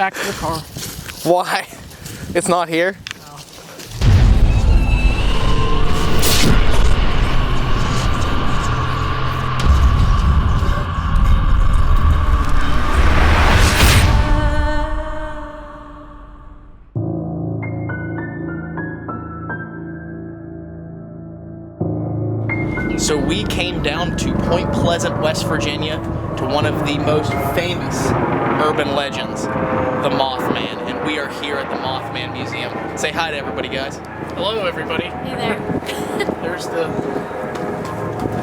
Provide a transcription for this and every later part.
back to the car. Why? It's not here? No. So we came down to Point Pleasant, West Virginia, to one of the most famous urban legends, the Mothman, and we are here at the Mothman Museum. Say hi to everybody, guys. Hello, everybody. Hey there. There's the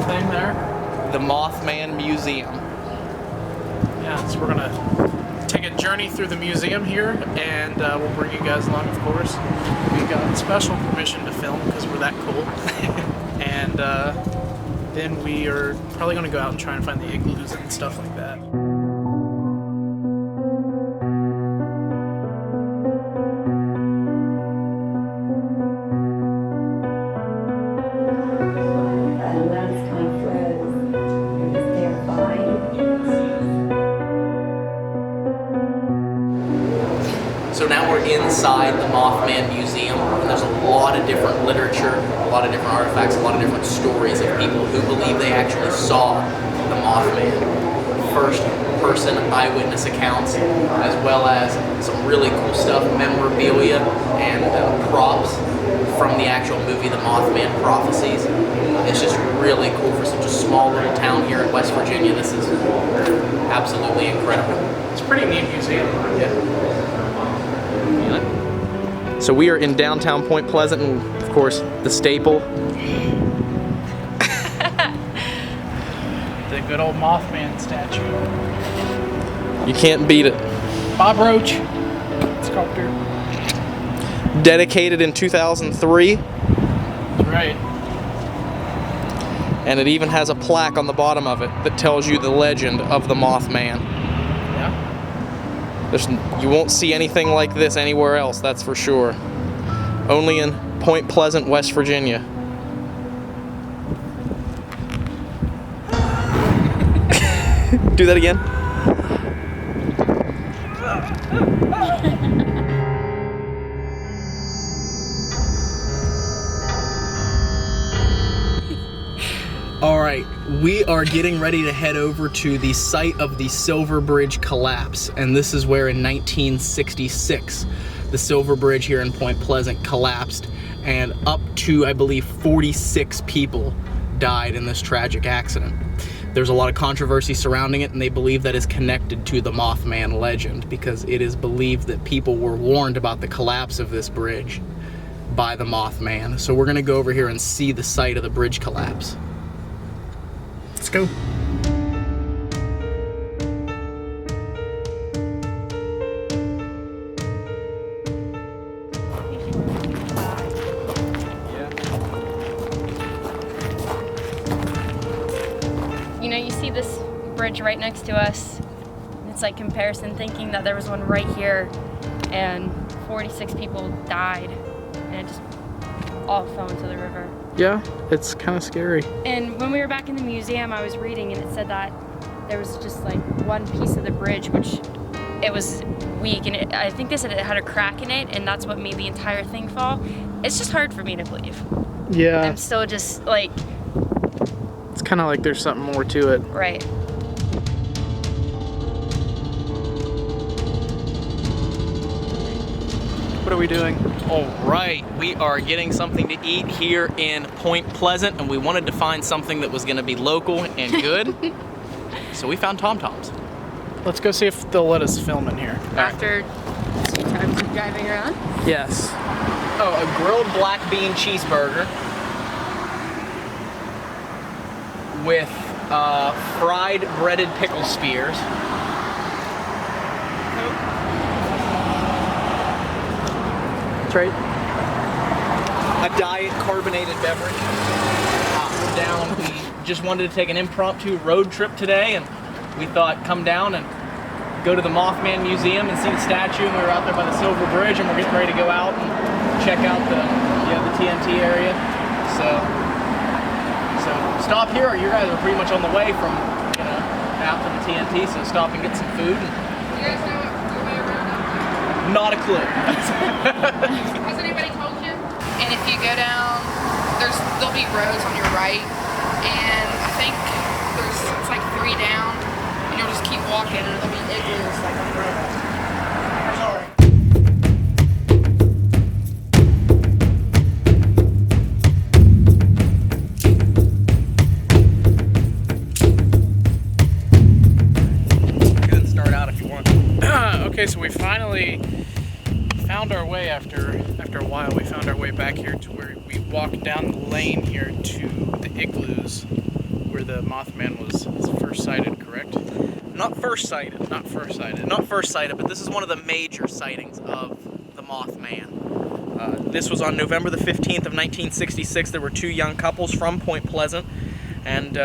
thing there. The Mothman Museum. Yeah, so we're gonna take a journey through the museum here, and we'll bring you guys along, of course. We got special permission to film because we're that cool. And then we are probably gonna go out and try and find the igloos and stuff like that. So now we're inside the Mothman Museum, and there's a lot of different literature, a lot of different artifacts, a lot of different stories of people who believe they actually saw the Mothman. First-person eyewitness accounts, as well as some really cool stuff, memorabilia and props from the actual movie, The Mothman Prophecies. It's just really cool for such a small little town here in West Virginia. This is absolutely incredible. It's a pretty neat museum. Yeah. So we are in downtown Point Pleasant, and of course, the staple. The good old Mothman statue. You can't beat it. Bob Roach, sculptor. Dedicated in 2003, That's right. and it even has a plaque on the bottom of it that tells you the legend of the Mothman. Yeah. You won't see anything like this anywhere else, that's for sure. Only in Point Pleasant, West Virginia. Do that again. All right, we are getting ready to head over to the site of the Silver Bridge collapse, and this is where in 1966 the Silver Bridge here in Point Pleasant collapsed, and up to, I believe, 46 people died in this tragic accident. There's a lot of controversy surrounding it, and they believe that is connected to the Mothman legend, because it is believed that people were warned about the collapse of this bridge by the Mothman. So we're gonna go over here and see the site of the bridge collapse. Let's go. You know, you see this bridge right next to us. It's like comparison, thinking that there was one right here and 46 people died and it just all fell into the river. Yeah, it's kind of scary. And when we were back in the museum, I was reading and it said that there was just like one piece of the bridge which it was weak, and I think they said it had a crack in it, and that's what made the entire thing fall. It's just hard for me to believe. Yeah. I'm still just like... It's kind of like there's something more to it. Right. What are we doing? All right, we are getting something to eat here in Point Pleasant, and we wanted to find something that was going to be local and good. So we found Tom Toms. Let's go see if they'll let us film in here. After 2 times of driving around? Yes. Oh, a grilled black bean cheeseburger with fried breaded pickle spears. That's right. A diet carbonated beverage. We're down. We just wanted to take an impromptu road trip today, and we thought come down and go to the Mothman Museum and see the statue. And we were out there by the Silver Bridge, and we're getting ready to go out and check out the TNT area. So stop here. You guys are pretty much on the way from out to the TNT. So stop and get some food. You guys know the way around? Not a clue. Has anybody told you? And if you go down, there'll be roads on your right, and I think it's like 3 down, and you'll just keep walking, and there'll be igloos like on the road. Sorry. Go and start out if you want. Okay, so we finally found our way after a while. We found our way back here to where we walked down the lane here to the igloos where the Mothman was first sighted, correct? Not first sighted. Not first sighted. Not first sighted, but this is one of the major sightings of the Mothman. This was on November the 15th of 1966. There were 2 young couples from Point Pleasant, and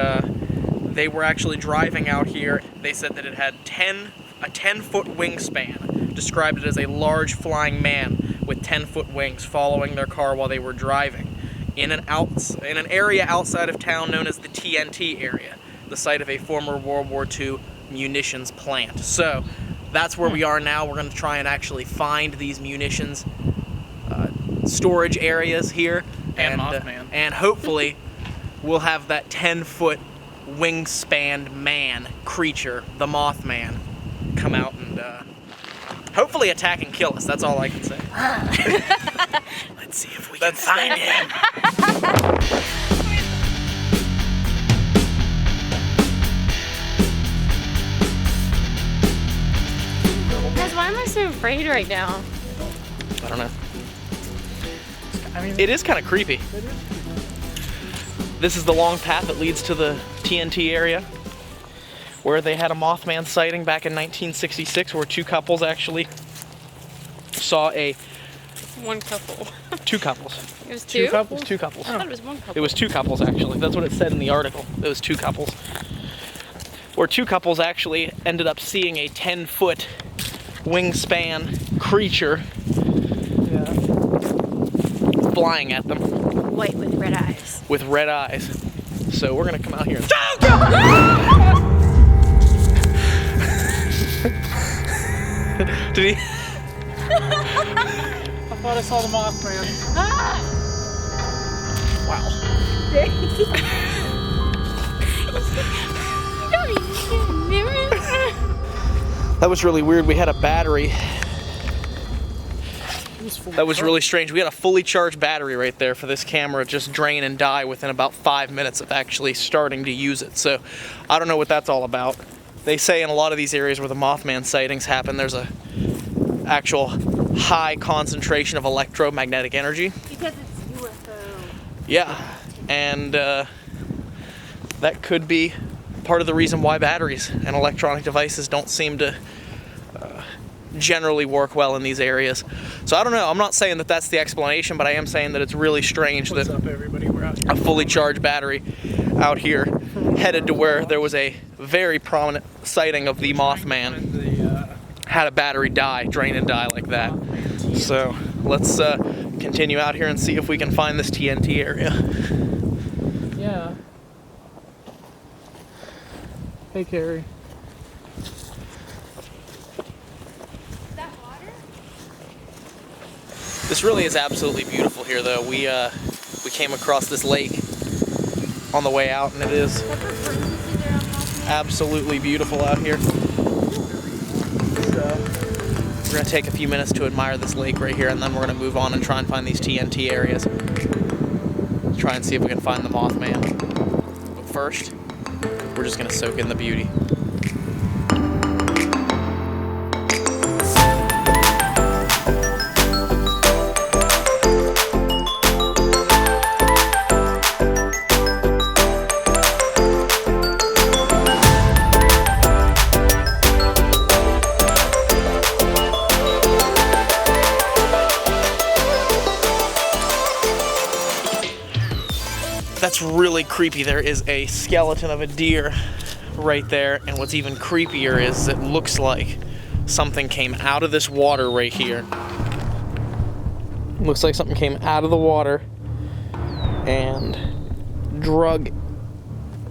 they were actually driving out here. They said that it had a 10-foot wingspan, described it as a large flying man with 10-foot wings following their car while they were driving in an area outside of town known as the TNT area, the site of a former World War II munitions plant. So that's where we are now. We're going to try and actually find these munitions storage areas here, And Mothman. and hopefully we'll have that 10-foot wingspan man creature, the Mothman, come out and hopefully attack and kill us. That's all I can say. Let's see if we can find him. Guys, why am I so afraid right now? I don't know. I mean, It is kind of creepy. This is the long path that leads to the TNT area, where they had a Mothman sighting back in 1966, where 2 couples actually saw One couple. 2 couples. It was 2? It was 2 couples. I thought it was 1 couple. It was 2 couples actually. That's what it said in the article. It was 2 couples. Where 2 couples actually ended up seeing a 10-foot wingspan creature flying at them. White with red eyes. With red eyes. So we're gonna come out here and Did he? I thought I saw the Mothman. Wow. That was really weird. We had a battery. That was really strange. We had a fully charged battery right there for this camera just drain and die within about 5 minutes of actually starting to use it. So I don't know what that's all about. They say in a lot of these areas where the Mothman sightings happen, there's a actual high concentration of electromagnetic energy. Because it's UFO. Yeah, and that could be part of the reason why batteries and electronic devices don't seem to generally work well in these areas. So I don't know. I'm not saying that that's the explanation, but I am saying that it's really strange What's that up, everybody? We're out here. a fully charged battery out here headed to where there was a very prominent sighting of the Mothman had a battery drain and die like that. So let's continue out here and see if we can find this TNT area. Yeah. Hey, Carrie. This really is absolutely beautiful here, though. We came across this lake on the way out, and it is absolutely beautiful out here. So we're gonna take a few minutes to admire this lake right here, and then we're gonna move on and try and find these TNT areas. Try and see if we can find the Mothman. But first, we're just gonna soak in the beauty. That's really creepy. There is a skeleton of a deer right there, and what's even creepier is it looks like something came out of this water right here. Looks like something came out of the water and drug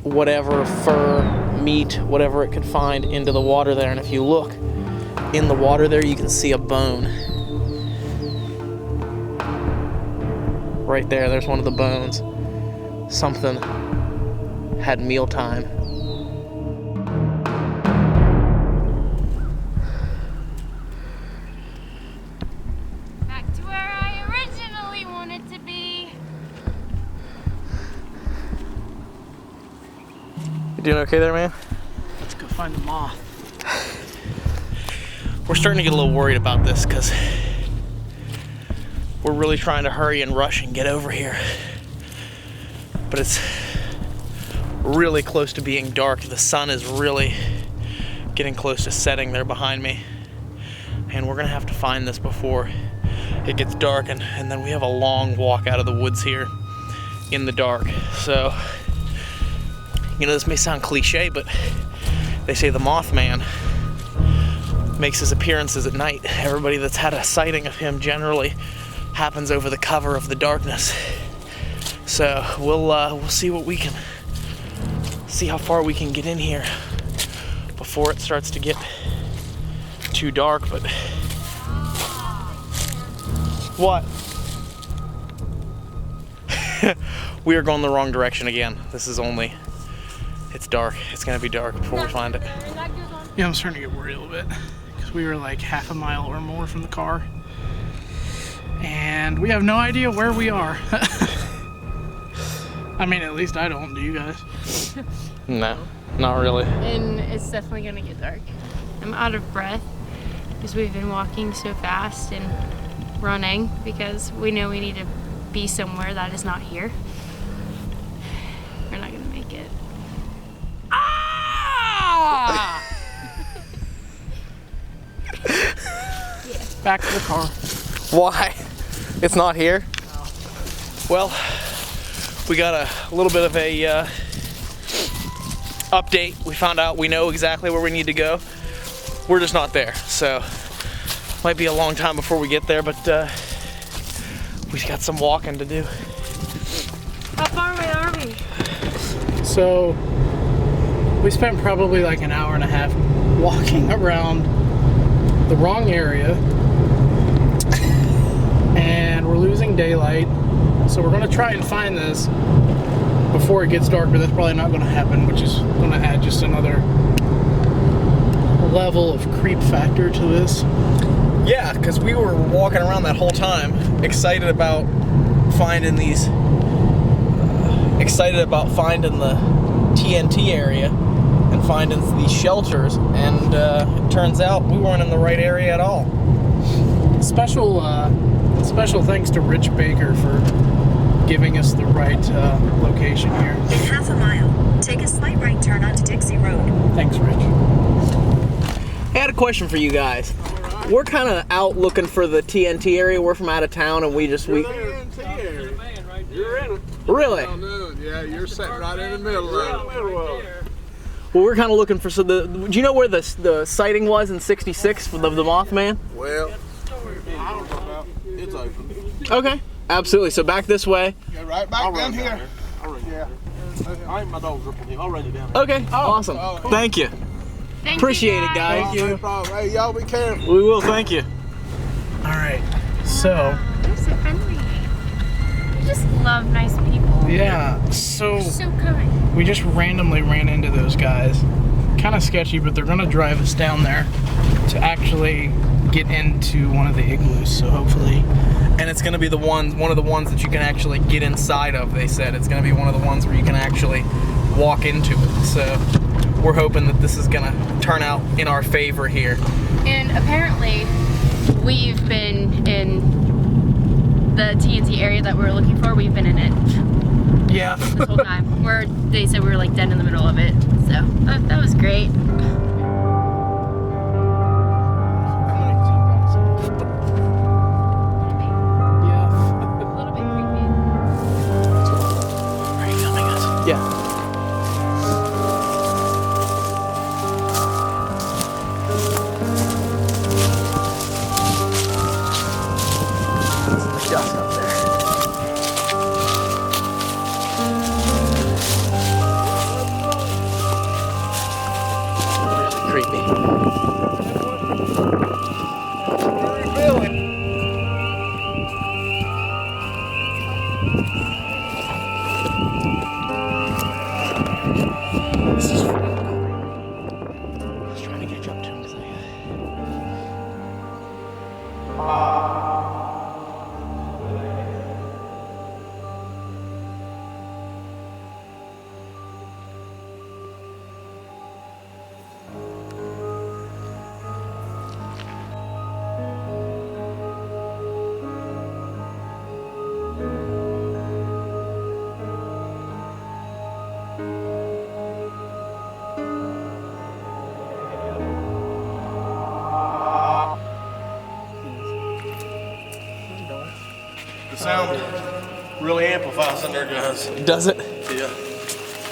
whatever fur, meat, whatever it could find into the water there. And if you look in the water there, you can see a bone. right there. There's one of the bones. Something had mealtime. Back to where I originally wanted to be. You doing okay there, man? Let's go find the moth. We're starting to get a little worried about this because we're really trying to hurry and rush and get over here. But it's really close to being dark. The sun is really getting close to setting there behind me. And we're gonna have to find this before it gets dark, and then we have a long walk out of the woods here in the dark. So, you know, this may sound cliche, but they say the Mothman makes his appearances at night. Everybody that's had a sighting of him generally happens over the cover of the darkness. So we'll see what we can, see how far we can get in here before it starts to get too dark. But what? We are going the wrong direction again. This is only, it's dark. It's gonna be dark before we find it. Yeah, I'm starting to get worried a little bit because we were like half a mile or more from the car, and we have no idea where we are. I mean, at least I don't. Do you guys? No, not really. And it's definitely gonna get dark. I'm out of breath because we've been walking so fast and running because we know we need to be somewhere that is not here. We're not gonna make it. Ah! Back to the car. Why? It's not here? No. Well, we got a little bit of a update. We found out we know exactly where we need to go. We're just not there, so might be a long time before we get there, but we got some walking to do. How far away are we? So we spent probably like an hour and a half walking around the wrong area, and we're losing daylight. So we're gonna try and find this before it gets dark, but that's probably not gonna happen, which is gonna add just another level of creep factor to this. Yeah, because we were walking around that whole time, excited about finding these, excited about finding the TNT area and finding these shelters, and it turns out we weren't in the right area at all. Special thanks to Rich Baker for giving us the right location here. In half a mile, take a slight right turn onto Dixie Road. Thanks, Rich. I had a question for you guys. We're kind of out looking for the TNT area. We're from out of town, and we You're in it. Really? Oh, no. Yeah, you're sitting right in the middle of it. Well, we're kind of looking for, so do you know where the sighting was in '66 of the Mothman? Well, I don't know about. It's open. Okay, absolutely. So back this way. Yeah, right back down here. Yeah. I ain't my dog's up in here. I'll run you down. Okay, awesome. cool. Thank you. Thank Appreciate you it, guys. Oh, no problem. Hey, y'all be careful. We will, thank you. All right, so They're so friendly. I just love nice people. yeah, so So kind. we just randomly ran into those guys. Kind of sketchy, but they're gonna drive us down there to actually get into one of the igloos. So hopefully, And it's going to be one of the ones that you can actually get inside of, they said. It's going to be one of the ones where you can actually walk into it. So we're hoping that this is going to turn out in our favor here. And apparently, we've been in the TNT area that we were looking for. We've been in it yeah. this whole time. They said we were like dead in the middle of it. So that was great. A little bit creepy. Are you filming us? Yeah. Dust up there. Really creepy. Sound really amplifies in there, guys. Does it? Yeah.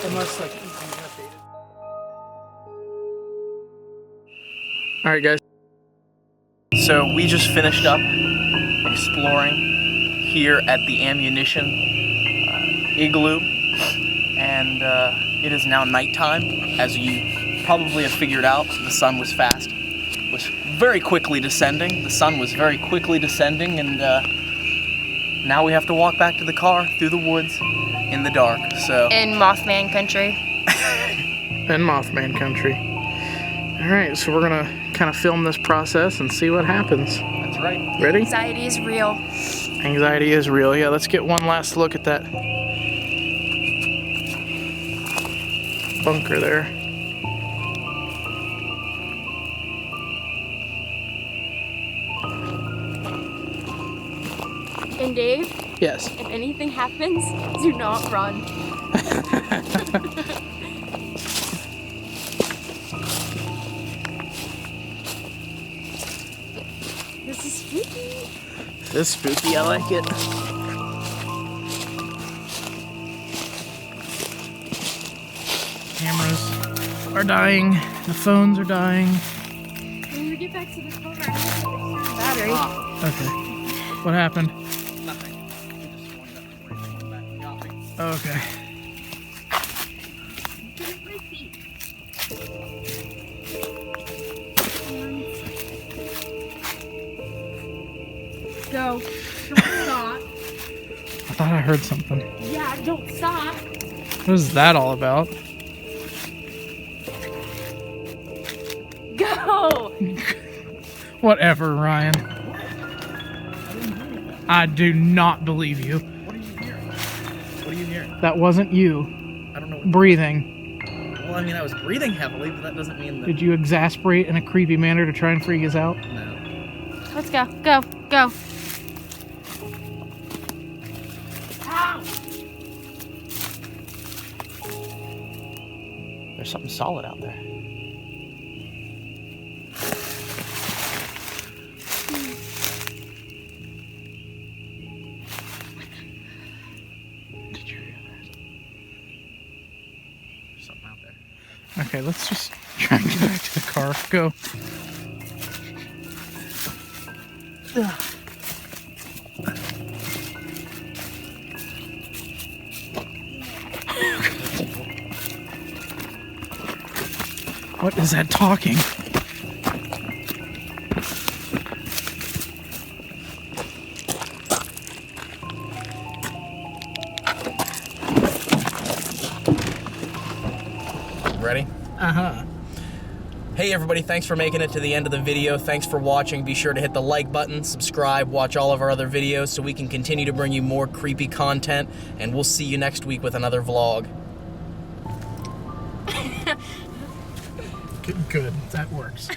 Unless like. All right, guys. So we just finished up exploring here at the ammunition igloo, and it is now nighttime. As you probably have figured out, the sun was very quickly descending. The sun was very quickly descending, and now we have to walk back to the car through the woods in the dark. So In Mothman country. In Mothman country. All right, so we're gonna kind of film this process and see what happens. that's right. Ready? Anxiety is real. Anxiety is real. Yeah, let's get one last look at that bunker there. And Dave, Yes. if anything happens, do not run. This is spooky. This is spooky. I like it. Cameras are dying. The phones are dying. When we get back to the car, I have to extend battery. Okay. What happened? Nothing. We just going up to where it's going back to shopping. Okay. Go. Don't stop. I thought I heard something. Yeah, don't stop. What is that all about? Go. Whatever, Ryan. I do not believe you. What are you hearing? What are you hearing? That wasn't you I don't know. breathing. Well, I mean, I was breathing heavily, but that doesn't mean that. Did you exasperate in a creepy manner to try and freak us out? No. Let's go. Go. Go. There's something solid out there. Did you hear that? There's something out there. Okay, let's just try and get back to the car. Go. What is that talking? Ready? Uh-huh. Hey everybody, thanks for making it to the end of the video. Thanks for watching. Be sure to hit the like button, subscribe, watch all of our other videos so we can continue to bring you more creepy content, and we'll see you next week with another vlog. Good, that works.